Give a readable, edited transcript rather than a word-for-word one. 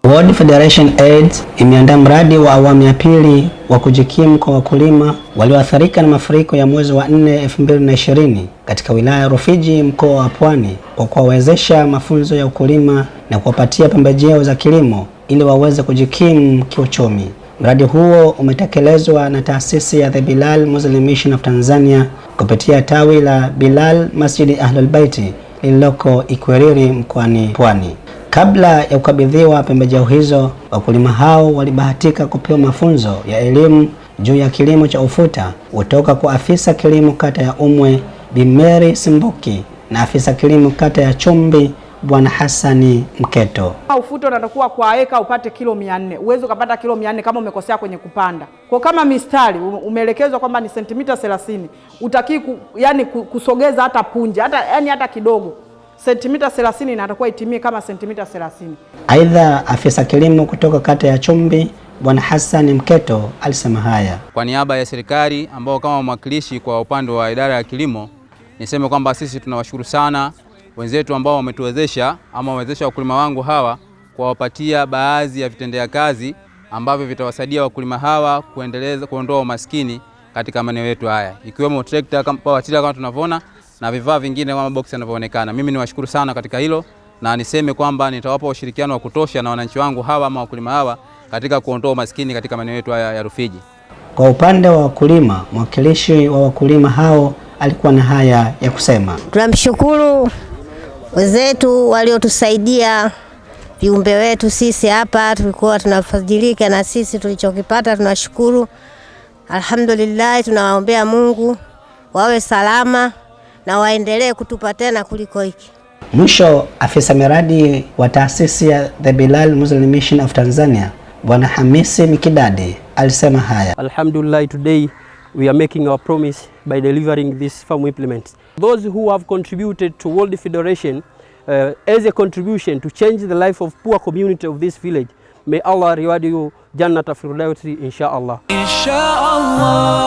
World Federation Aid imeandaa mradi wa awamu ya pili wa kujikimu kwa wakulima walioathirika na mafuriko ya mwezi wa 4 2020 katika wilaya ya Rufiji, mkoa wa Pwani, kwa kuwawezesha mafunzo ya ukulima na kuwapatia pembejeo za kilimo ili waweze kujikimu kiuchumi. Mradi huo umetekelezwa na taasisi ya The Bilal Muslim Mission of Tanzania kupitia tawi la Bilal Masjid Ahlul Baiti lililoko Ikweriri mkoani Pwani. Kabla ya kukabidhiwa pembejeo hizo, wakulima hao walibahatika kupewa mafunzo ya elimu juu ya kilimo cha ufuta kutoka kwa afisa kilimo kata ya Umwe Bi Mary Simbuki na afisa kilimo kata ya Chumbi Bwana Hassani Mketo. Ufuta unatakuwa kwa eka upate kilo 400. Uwezo ukapata kilo 400 kama umekosea kwenye kupanda. Kwa kama mistari umeelekezwa kwamba ni sentimita 30, utaki kusogeza hata punje, hata kidogo. Sentimita 30 inatakuwa itimie kama sentimita 30. Aidha, afisa kilimo kutoka kata ya Chumbi Bwana Hassani Mketo alisema haya. Kwa niaba ya serikali ambao kama mwakilishi kwa upande wa idara ya kilimo, niseme kwamba sisi tunawashukuru sana wenzetu ambao wametuwezesha ama wamewezesha wakulima wangu hawa kuwapatia baadhi ya vitendea kazi ambavyo vitawasaidia wakulima hawa kuondoa umaskini katika maeneo yetu haya, ikiwemo trekta kama tunavyoona na vifaa vingine kama box yanavyoonekana. Mimi niwashukuru sana katika hilo na niseme kwamba nitawapa ushirikiano wa kutosha na wananchi wangu hawa ama wakulima hawa katika kuondoa umaskini katika maeneo yetu haya ya Rufiji. Kwa upande wa wakulima, mwakilishi wa wakulima hao alikuwa na haya ya kusema. Tunamshukuru wenzetu waliotusaidia viumbe wetu. Sisi hapa tulikuwa tunafadhilika na sisi tulichokipata tunashukuru. Alhamdulillah, tunawaombea Mungu wawe salama na waendelee kutupa tena kuliko hiki. Mwisho, afisa miradi wa taasisi ya The Bilal Muslim Mission of Tanzania Bwana Hamisi Mikidadi alisema haya. Alhamdulillah, today we are making our promise by delivering these farm implements. Those who have contributed to World Federation as a contribution to change the life of poor community of this village, may Allah reward you Jannat al-Firdausi inshallah. Inshallah.